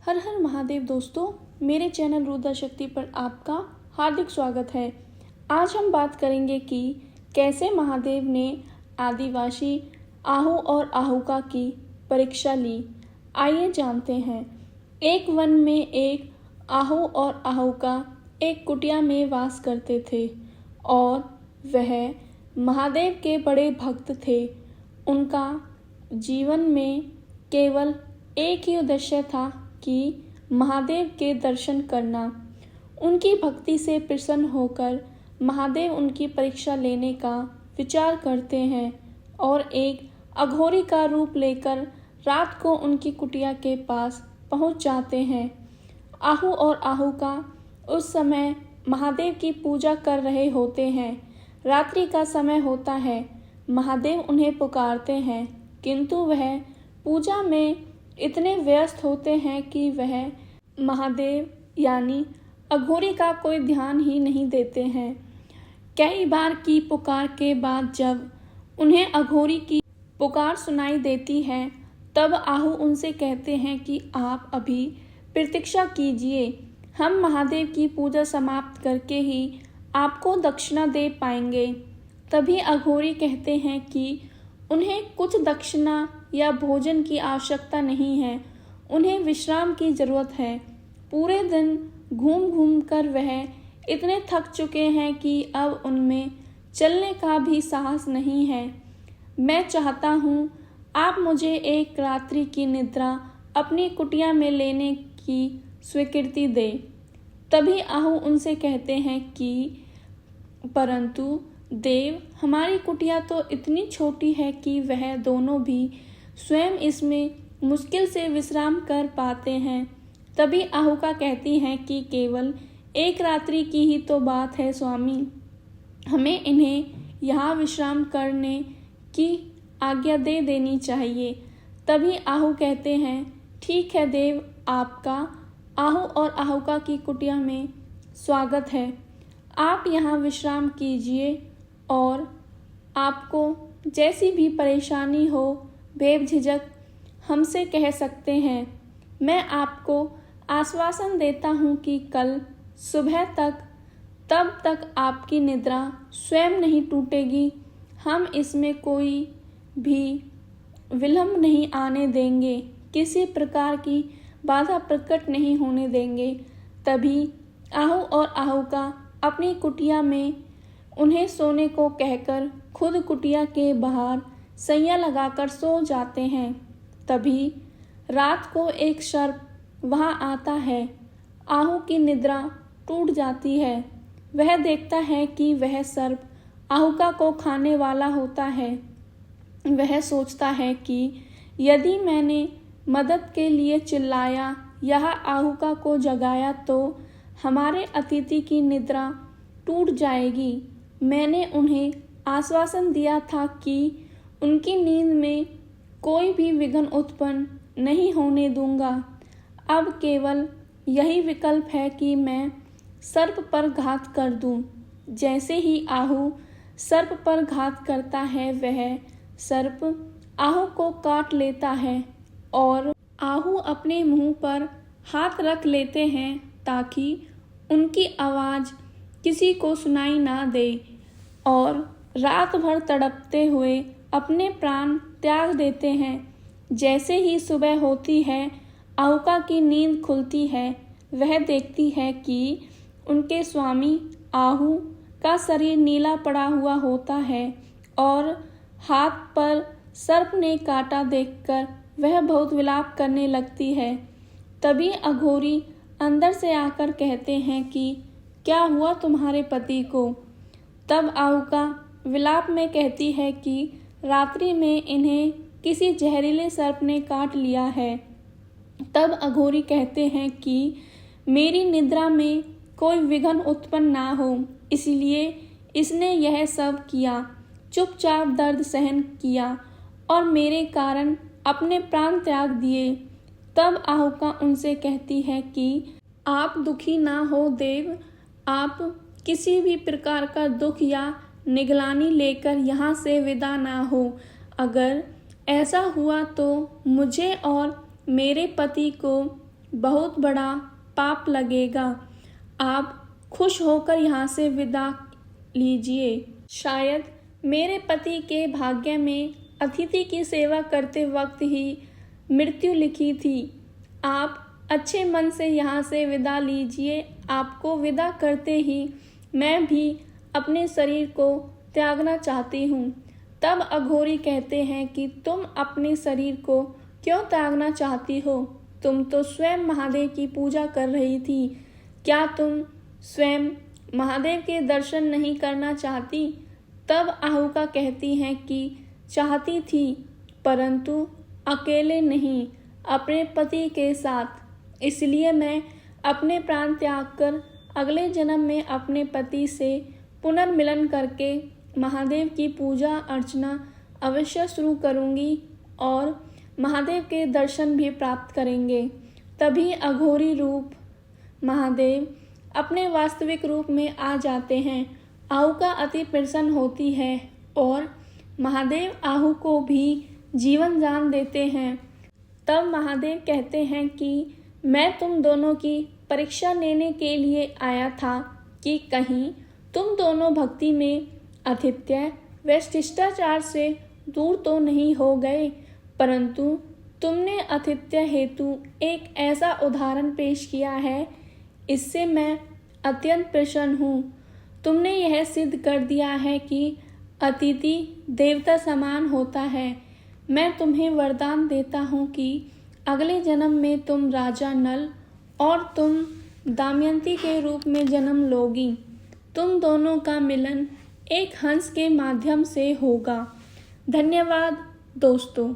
हर हर महादेव दोस्तों, मेरे चैनल रुद्र शक्ति पर आपका हार्दिक स्वागत है। आज हम बात करेंगे कि कैसे महादेव ने आदिवासी आहू और आहुका की परीक्षा ली। आइए जानते हैं। एक वन में एक आहू और आहुका एक कुटिया में वास करते थे और वह महादेव के बड़े भक्त थे। उनका जीवन में केवल एक ही उद्देश्य था कि महादेव के दर्शन करना। उनकी भक्ति से प्रसन्न होकर महादेव उनकी परीक्षा लेने का विचार करते हैं और एक अघोरी का रूप लेकर रात को उनकी कुटिया के पास पहुंच जाते हैं। आहू और आहुका उस समय महादेव की पूजा कर रहे होते हैं। रात्रि का समय होता है। महादेव उन्हें पुकारते हैं, किंतु वह पूजा में इतने व्यस्त होते हैं कि वह महादेव यानी अघोरी का कोई ध्यान ही नहीं देते हैं। कई बार की पुकार के बाद जब उन्हें अघोरी की पुकार सुनाई देती है, तब आहू उनसे कहते हैं कि आप अभी प्रतीक्षा कीजिए, हम महादेव की पूजा समाप्त करके ही आपको दक्षिणा दे पाएंगे। तभी अघोरी कहते हैं कि उन्हें कुछ दक्षिणा या भोजन की आवश्यकता नहीं है, उन्हें विश्राम की जरूरत है। पूरे दिन घूम घूम कर वह इतने थक चुके हैं कि अब उनमें चलने का भी साहस नहीं है। मैं चाहता हूँ आप मुझे एक रात्रि की निद्रा अपनी कुटिया में लेने की स्वीकृति दें। तभी आहू उनसे कहते हैं कि परंतु देव, हमारी कुटिया तो इतनी छोटी है कि वह दोनों भी स्वयं इसमें मुश्किल से विश्राम कर पाते हैं। तभी आहुका कहती हैं कि केवल एक रात्रि की ही तो बात है स्वामी, हमें इन्हें यहाँ विश्राम करने की आज्ञा दे देनी चाहिए। तभी आहू कहते हैं, ठीक है देव, आपका आहू और आहुका की कुटिया में स्वागत है। आप यहाँ विश्राम कीजिए और आपको जैसी भी परेशानी हो बेझिझक हमसे कह सकते हैं। मैं आपको आश्वासन देता हूँ कि कल सुबह तब तक आपकी निद्रा स्वयं नहीं टूटेगी। हम इसमें कोई भी विलंब नहीं आने देंगे, किसी प्रकार की बाधा प्रकट नहीं होने देंगे। तभी आहू और आहुका अपनी कुटिया में उन्हें सोने को कहकर खुद कुटिया के बाहर सैया लगाकर सो जाते हैं। तभी रात को एक सर्प वहां आता है। आहू की निद्रा टूट जाती है। वह देखता है कि वह सर्प आहुका को खाने वाला होता है। वह सोचता है कि यदि मैंने मदद के लिए चिल्लाया या आहुका को जगाया तो हमारे अतिथि की निद्रा टूट जाएगी। मैंने उन्हें आश्वासन दिया था कि उनकी नींद में कोई भी विघ्न उत्पन्न नहीं होने दूंगा। अब केवल यही विकल्प है कि मैं सर्प पर घात कर दूं। जैसे ही आहू सर्प पर घात करता है, वह सर्प आहू को काट लेता है और आहू अपने मुंह पर हाथ रख लेते हैं ताकि उनकी आवाज़ किसी को सुनाई ना दे और रात भर तड़पते हुए अपने प्राण त्याग देते हैं। जैसे ही सुबह होती है, आहुका की नींद खुलती है। वह देखती है कि उनके स्वामी आहू का शरीर नीला पड़ा हुआ होता है और हाथ पर सर्प ने काटा देखकर वह बहुत विलाप करने लगती है। तभी अघोरी अंदर से आकर कहते हैं कि क्या हुआ तुम्हारे पति को? तब आहुका विलाप में कहती है कि रात्रि में इन्हें किसी जहरीले सर्प ने काट लिया है। तब अघोरी कहते हैं कि मेरी निद्रा में कोई विघ्न उत्पन्न ना हो, इसलिए इसने यह सब किया। चुपचाप दर्द सहन किया और मेरे कारण अपने प्राण त्याग दिए। तब आहुका उनसे कहती है कि आप दुखी ना हो देव, आप किसी भी प्रकार का दुख या निगलानी लेकर यहाँ से विदा ना हो। अगर ऐसा हुआ तो मुझे और मेरे पति को बहुत बड़ा पाप लगेगा। आप खुश होकर यहाँ से विदा लीजिए। शायद मेरे पति के भाग्य में अतिथि की सेवा करते वक्त ही मृत्यु लिखी थी। आप अच्छे मन से यहाँ से विदा लीजिए। आपको विदा करते ही मैं भी अपने शरीर को त्यागना चाहती हूँ। तब अघोरी कहते हैं कि तुम अपने शरीर को क्यों त्यागना चाहती हो? तुम तो स्वयं महादेव की पूजा कर रही थी। क्या तुम स्वयं महादेव के दर्शन नहीं करना चाहती? तब आहूका कहती हैं कि चाहती थी, परंतु अकेले नहीं, अपने पति के साथ। इसलिए मैं अपने प्राण त्याग कर अगले जन्म में अपने पति से पुनर्मिलन करके महादेव की पूजा अर्चना अवश्य शुरू करूँगी और महादेव के दर्शन भी प्राप्त करेंगे। तभी अघोरी रूप महादेव अपने वास्तविक रूप में आ जाते हैं। आहूका अति प्रसन्न होती है और महादेव आहू को भी जीवन दान देते हैं। तब महादेव कहते हैं कि मैं तुम दोनों की परीक्षा लेने के लिए आया था कि कहीं तुम दोनों भक्ति में आतिथ्य व शिष्टाचार से दूर तो नहीं हो गए, परंतु तुमने आतिथ्य हेतु एक ऐसा उदाहरण पेश किया है, इससे मैं अत्यंत प्रसन्न हूँ। तुमने यह सिद्ध कर दिया है कि अतिथि देवता समान होता है। मैं तुम्हें वरदान देता हूँ कि अगले जन्म में तुम राजा नल और तुम दमयंती के रूप में जन्म लोगी। तुम दोनों का मिलन एक हंस के माध्यम से होगा। धन्यवाद दोस्तों।